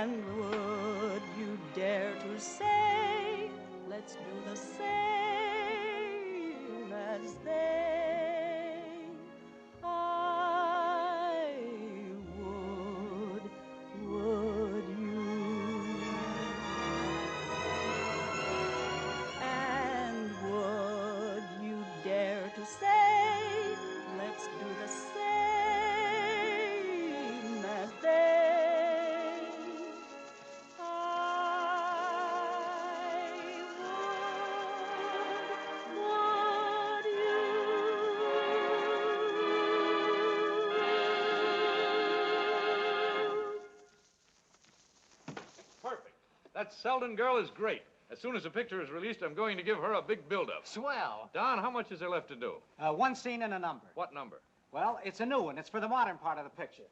And would you dare to say, let's do the same as they? I would you? And would you dare to say, let's do the same as they? That Selden girl is great. As soon as the picture is released, I'm going to give her a big build-up. Swell. Don, how much is there left to do? One scene and a number. What number? Well, it's a new one. It's for the modern part of the picture.